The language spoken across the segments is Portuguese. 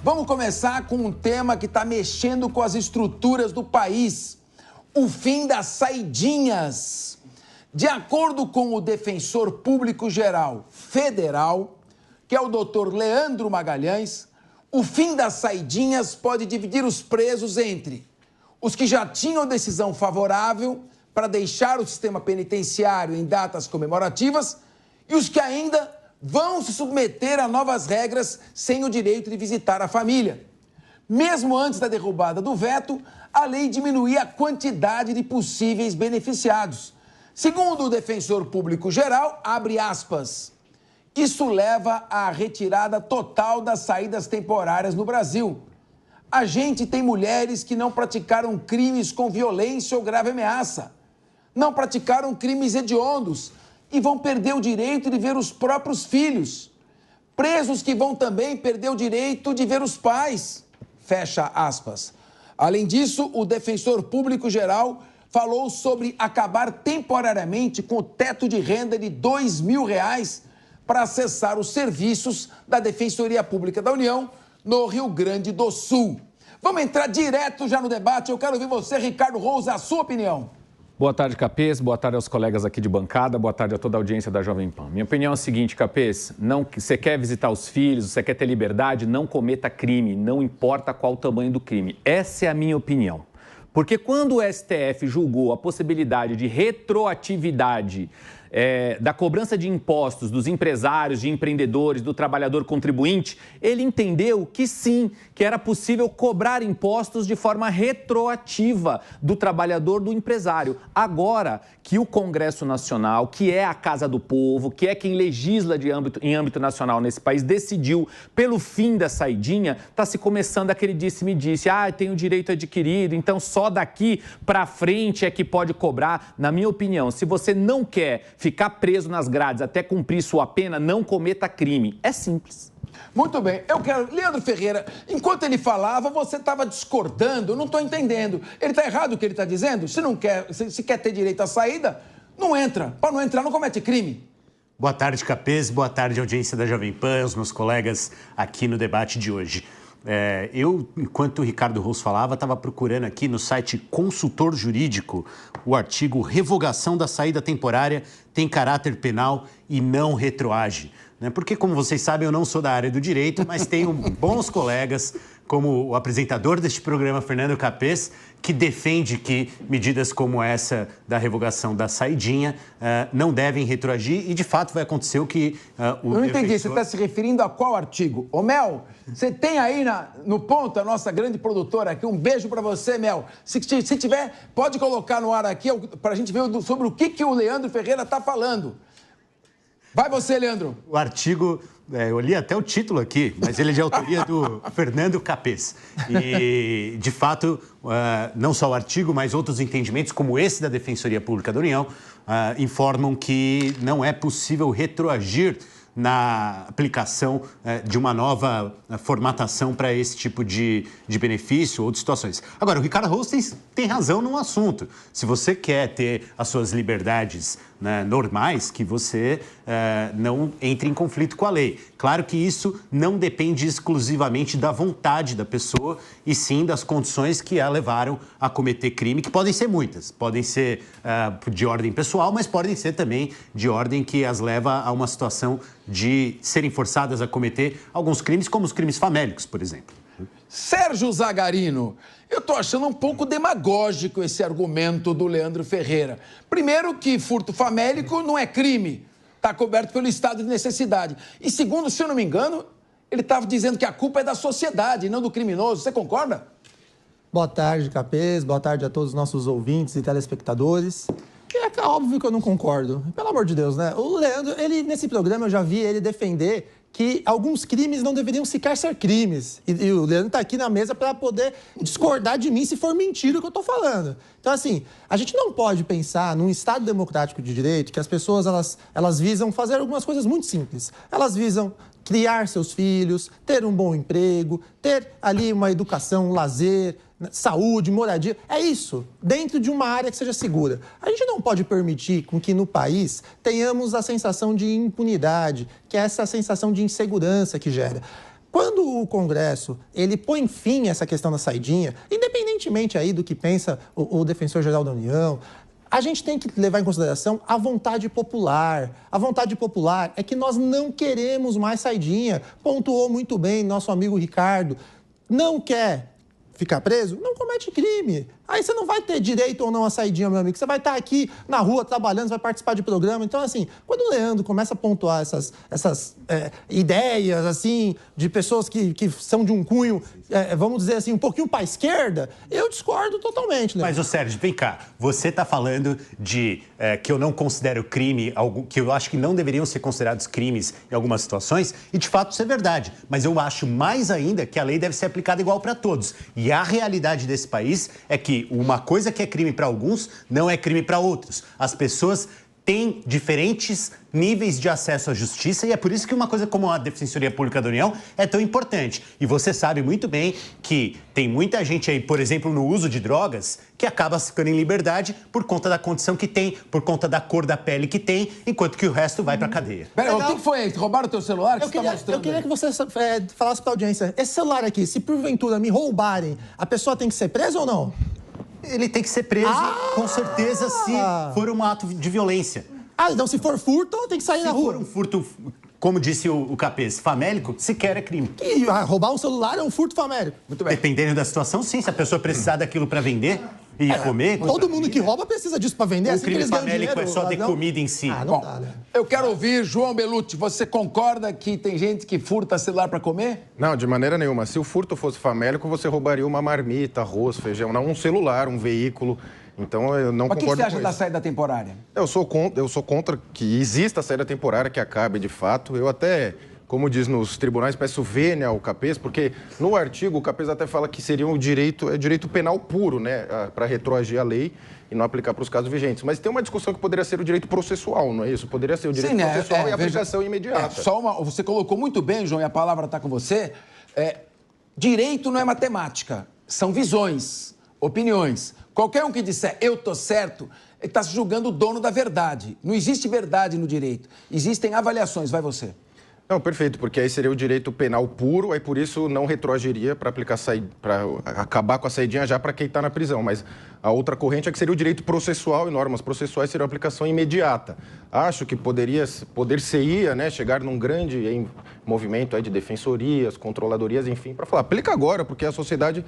Vamos começar com um tema que está mexendo com as estruturas do país. O fim das saidinhas. De acordo com o Defensor Público Geral Federal, que é o Dr. Leandro Magalhães, o fim das saidinhas pode dividir os presos entre os que já tinham decisão favorável para deixar o sistema penitenciário em datas comemorativas e os que ainda vão se submeter a novas regras sem o direito de visitar a família. Mesmo antes da derrubada do veto, a lei diminuía a quantidade de possíveis beneficiados. Segundo o Defensor Público Geral, abre aspas, isso leva à retirada total das saídas temporárias no Brasil. A gente tem mulheres que não praticaram crimes com violência ou grave ameaça, não praticaram crimes hediondos e vão perder o direito de ver os próprios filhos. Presos que vão também perder o direito de ver os pais. Fecha aspas. Além disso, o Defensor Público Geral falou sobre acabar temporariamente com o teto de renda de R$2.000 para acessar os serviços da Defensoria Pública da União no Rio Grande do Sul. Vamos entrar direto já no debate. Eu quero ouvir você, Ricardo Rosa, a sua opinião. Boa tarde, Capês. Boa tarde aos colegas aqui de bancada. Boa tarde a toda a audiência da Jovem Pan. Minha opinião é a seguinte, Capês. Você quer visitar os filhos, você quer ter liberdade, não cometa crime, não importa qual o tamanho do crime. Essa é a minha opinião. Porque quando o STF julgou a possibilidade de retroatividade da cobrança de impostos dos empresários, de empreendedores, do trabalhador contribuinte, ele entendeu que sim, que era possível cobrar impostos de forma retroativa do trabalhador, do empresário. Agora que o Congresso Nacional, que é a Casa do Povo, que é quem legisla em âmbito nacional nesse país, decidiu pelo fim da saidinha, está se começando aquele disse-me-disse, tem o direito adquirido, então só daqui para frente é que pode cobrar. Na minha opinião, se você não quer ficar preso nas grades até cumprir sua pena, não cometa crime. É simples. Muito bem. Eu quero... Leandro Ferreira, enquanto ele falava, você estava discordando. Eu não estou entendendo. Ele está errado o que ele está dizendo? Se quer ter direito à saída, não entra. Para não entrar, não comete crime. Boa tarde, Capês. Boa tarde, audiência da Jovem Pan, os meus colegas aqui no debate de hoje. Eu, enquanto o Ricardo Rosso falava, estava procurando aqui no site Consultor Jurídico o artigo Revogação da saída temporária tem caráter penal e não retroage. Porque, como vocês sabem, eu não sou da área do direito, mas tenho bons colegas, como o apresentador deste programa, Fernando Capês, que defende que medidas como essa da revogação da saidinha não devem retroagir e, de fato, vai acontecer o que o Eu não entendi, você está se referindo a qual artigo? Ô, Mel, você tem aí no ponto a nossa grande produtora aqui, um beijo para você, Mel. Se tiver, pode colocar no ar aqui para a gente ver sobre o que o Leandro Ferreira está falando. Vai você, Leandro. O artigo, eu li até o título aqui, mas ele é de autoria do Fernando Capês. E, de fato, não só o artigo, mas outros entendimentos, como esse da Defensoria Pública da União, informam que não é possível retroagir na aplicação de uma nova formatação para esse tipo de benefício ou de situações. Agora, o Ricardo Rosso tem razão num assunto. Se você quer ter as suas liberdades normais, que você não entre em conflito com a lei. Claro que isso não depende exclusivamente da vontade da pessoa, e sim das condições que a levaram a cometer crime, que podem ser muitas. Podem ser de ordem pessoal, mas podem ser também de ordem que as leva a uma situação de serem forçadas a cometer alguns crimes, como os crimes famélicos, por exemplo. Sérgio Zagarino, eu estou achando um pouco demagógico esse argumento do Leandro Ferreira. Primeiro que furto famélico não é crime, está coberto pelo estado de necessidade. E segundo, se eu não me engano, ele estava dizendo que a culpa é da sociedade, não do criminoso. Você concorda? Boa tarde, Capês. Boa tarde a todos os nossos ouvintes e telespectadores. É óbvio que eu não concordo. Pelo amor de Deus, né? O Leandro, nesse programa eu já vi ele defender que alguns crimes não deveriam sequer ser crimes. E o Leandro está aqui na mesa para poder discordar de mim se for mentira o que eu estou falando. Então, assim, a gente não pode pensar num Estado democrático de direito que as pessoas elas visam fazer algumas coisas muito simples. Elas visam criar seus filhos, ter um bom emprego, ter ali uma educação, um lazer, saúde, moradia. É isso, dentro de uma área que seja segura. A gente não pode permitir com que no país tenhamos a sensação de impunidade, que é essa sensação de insegurança que gera. quando o Congresso ele põe fim a essa questão da saidinha, independentemente aí do que pensa o Defensor-Geral da União, a gente tem que levar em consideração a vontade popular. A vontade popular é que nós não queremos mais saidinha. Pontuou muito bem nosso amigo Ricardo. Não quer ficar preso? Não comete crime. Aí você não vai ter direito ou não a saidinha, meu amigo. Você vai estar aqui na rua trabalhando, vai participar de programa. Então, assim, quando o Leandro começa a pontuar essas ideias, assim, de pessoas que são de um cunho, vamos dizer assim, um pouquinho para a esquerda, eu discordo totalmente, Leandro. Mas, ô Sérgio, vem cá. Você está falando de que eu não considero crime, que eu acho que não deveriam ser considerados crimes em algumas situações, e de fato isso é verdade. Mas eu acho mais ainda que a lei deve ser aplicada igual para todos. E a realidade desse país é que uma coisa que é crime para alguns não é crime para outros. As pessoas têm diferentes níveis de acesso à justiça e é por isso que uma coisa como a Defensoria Pública da União é tão importante. E você sabe muito bem que tem muita gente aí, por exemplo, no uso de drogas, que acaba ficando em liberdade por conta da condição que tem, por conta da cor da pele que tem, enquanto que o resto vai pra cadeia. Pera, o que foi aí? Roubaram o teu celular? Eu queria que você falasse pra audiência, esse celular aqui, se porventura me roubarem, a pessoa tem que ser presa ou não? Ele tem que ser preso, com certeza, se for um ato de violência. Então se for furto, tem que sair na rua. Se for um furto, como disse o Capês, famélico, sequer é crime. E roubar um celular é um furto famélico. Muito bem. Dependendo da situação, sim. Se a pessoa precisar daquilo para vender e comer... Todo mundo que rouba precisa disso para vender. O crime famélico é só de comida em si. Não dá, né? Eu quero ouvir, João Belucci, você concorda que tem gente que furta celular para comer? Não, de maneira nenhuma. Se o furto fosse famélico, você roubaria uma marmita, arroz, feijão, não um celular, um veículo. Então, eu não concordo com isso. Mas o que você acha da saída temporária? Eu sou contra que exista a saída temporária, que acabe de fato. Eu até, como diz nos tribunais, peço vênia ao Capês, porque no artigo o Capês até fala que seria direito penal puro, né, para retroagir a lei e não aplicar para os casos vigentes. Mas tem uma discussão que poderia ser o direito processual, não é isso? Poderia ser o direito processual e a aplicação imediata. Você colocou muito bem, João, e a palavra está com você. Direito não é matemática, são visões, opiniões. Qualquer um que disser eu tô certo, ele está se julgando o dono da verdade. Não existe verdade no direito. Existem avaliações. Vai você. Não, perfeito, porque aí seria o direito penal puro, aí por isso não retroagiria para acabar com a saidinha já para quem está na prisão. Mas a outra corrente é que seria o direito processual e normas processuais seriam a aplicação imediata. Acho que poder-se-ia, né, chegar num grande movimento aí de defensorias, controladorias, enfim, para falar, aplica agora, porque a sociedade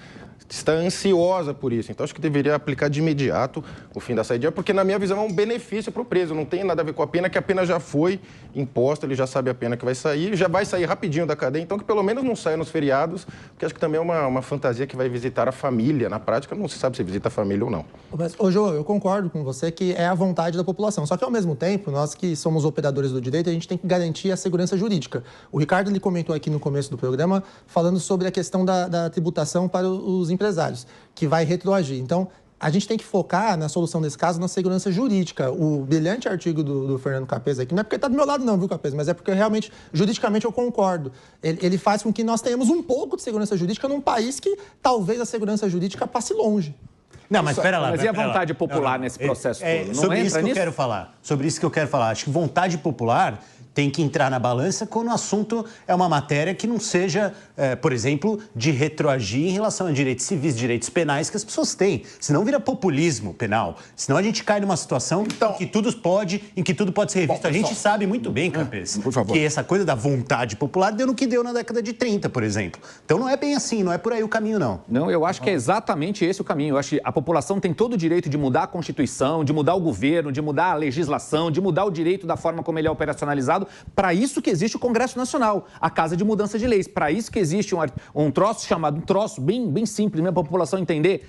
está ansiosa por isso. Então, acho que deveria aplicar de imediato o fim da saidinha, porque, na minha visão, é um benefício para o preso. Não tem nada a ver com a pena, que a pena já foi imposta, ele já sabe a pena que vai sair, já vai sair rapidinho da cadeia, então que pelo menos não saia nos feriados, porque acho que também é uma fantasia que vai visitar a família. Na prática, não se sabe se visita a família ou não. Mas, João, eu concordo com você que é a vontade da população. Só que, ao mesmo tempo, nós que somos operadores do direito, a gente tem que garantir a segurança jurídica. O Ricardo, ele comentou aqui no começo do programa, falando sobre a questão da tributação para os empresários, que vai retroagir. Então, a gente tem que focar na solução desse caso na segurança jurídica. O brilhante artigo do Fernando Capês aqui, não é porque está do meu lado não, viu, Capês, mas é porque realmente, juridicamente, eu concordo. Ele faz com que nós tenhamos um pouco de segurança jurídica num país que talvez a segurança jurídica passe longe. Não, mas espera lá. Mas e a vontade popular nesse processo todo? Não sobre isso que nisso? eu quero falar. Sobre isso que eu quero falar. Acho que vontade popular tem que entrar na balança quando o assunto é uma matéria que não seja, por exemplo, de retroagir em relação a direitos civis, direitos penais que as pessoas têm. Senão vira populismo penal. Senão a gente cai numa situação em que tudo pode ser revisto. A gente sabe muito bem, Capês, que essa coisa da vontade popular deu no que deu na década de 30, por exemplo. Então não é bem assim, não é por aí o caminho, não. Não, eu acho que é exatamente esse o caminho. Eu acho que a população tem todo o direito de mudar a Constituição, de mudar o governo, de mudar a legislação, de mudar o direito da forma como ele é operacionalizado. Para isso que existe o Congresso Nacional, a Casa de Mudança de Leis. Para isso que existe um troço chamado, bem simples, para a população entender,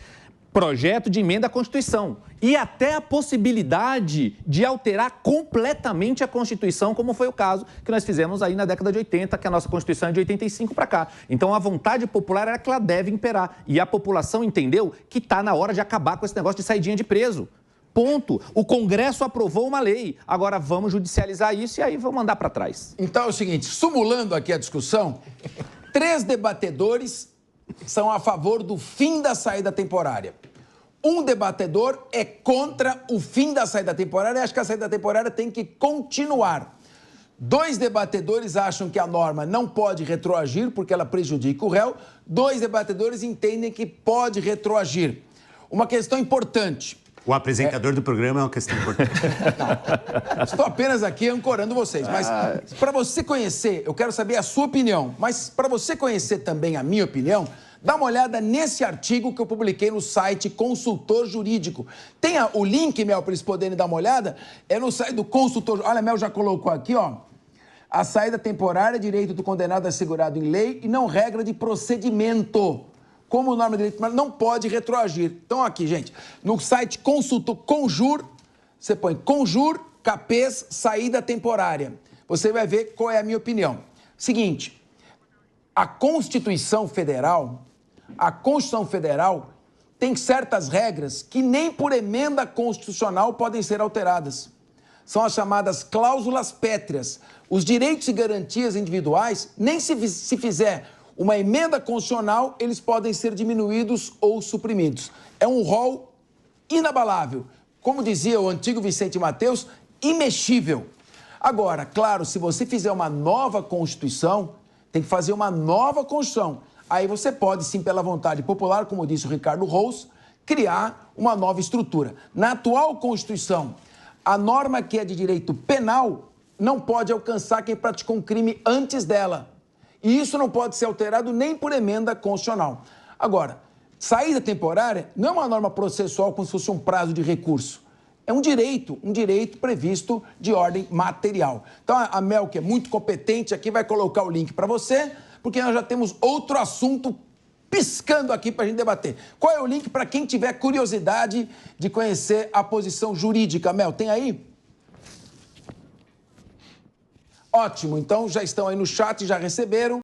projeto de emenda à Constituição. E até a possibilidade de alterar completamente a Constituição, como foi o caso que nós fizemos aí na década de 80, que a nossa Constituição é de 85 para cá. Então, a vontade popular é que ela deve imperar. E a população entendeu que está na hora de acabar com esse negócio de saidinha de preso. Ponto. O Congresso aprovou uma lei. Agora vamos judicializar isso e aí vamos mandar para trás. Então é o seguinte, simulando aqui a discussão, 3 debatedores são a favor do fim da saída temporária. Um debatedor é contra o fim da saída temporária e acha que a saída temporária tem que continuar. 2 debatedores acham que a norma não pode retroagir porque ela prejudica o réu. 2 debatedores entendem que pode retroagir. Uma questão importante. O apresentador do programa é uma questão importante. Não, estou apenas aqui ancorando vocês, mas para você conhecer, eu quero saber a sua opinião, mas para você conhecer também a minha opinião, dá uma olhada nesse artigo que eu publiquei no site Consultor Jurídico. Tem o link, Mel, para eles poderem dar uma olhada, é no site do Consultor. Olha, Mel já colocou aqui, ó. A saída temporária é direito do condenado assegurado em lei e não regra de procedimento. Como norma de direito, não pode retroagir. Então, aqui, gente, no site Consultor Conjur, você põe Conjur, Capês, saída temporária. Você vai ver qual é a minha opinião. Seguinte, a Constituição Federal tem certas regras que nem por emenda constitucional podem ser alteradas. São as chamadas cláusulas pétreas. Os direitos e garantias individuais, nem se fizer uma emenda constitucional, eles podem ser diminuídos ou suprimidos. É um rol inabalável. Como dizia o antigo Vicente Mateus, imexível. Agora, claro, se você fizer uma nova Constituição, tem que fazer uma nova Constituição. Aí você pode, sim, pela vontade popular, como disse o Ricardo Rous, criar uma nova estrutura. Na atual Constituição, a norma que é de direito penal não pode alcançar quem praticou um crime antes dela. E isso não pode ser alterado nem por emenda constitucional. Agora, saída temporária não é uma norma processual como se fosse um prazo de recurso. É um direito previsto de ordem material. Então, a Mel, que é muito competente aqui, vai colocar o link para você, porque nós já temos outro assunto piscando aqui para a gente debater. Qual é o link para quem tiver curiosidade de conhecer a posição jurídica? Mel, tem aí? Ótimo, então já estão aí no chat, já receberam.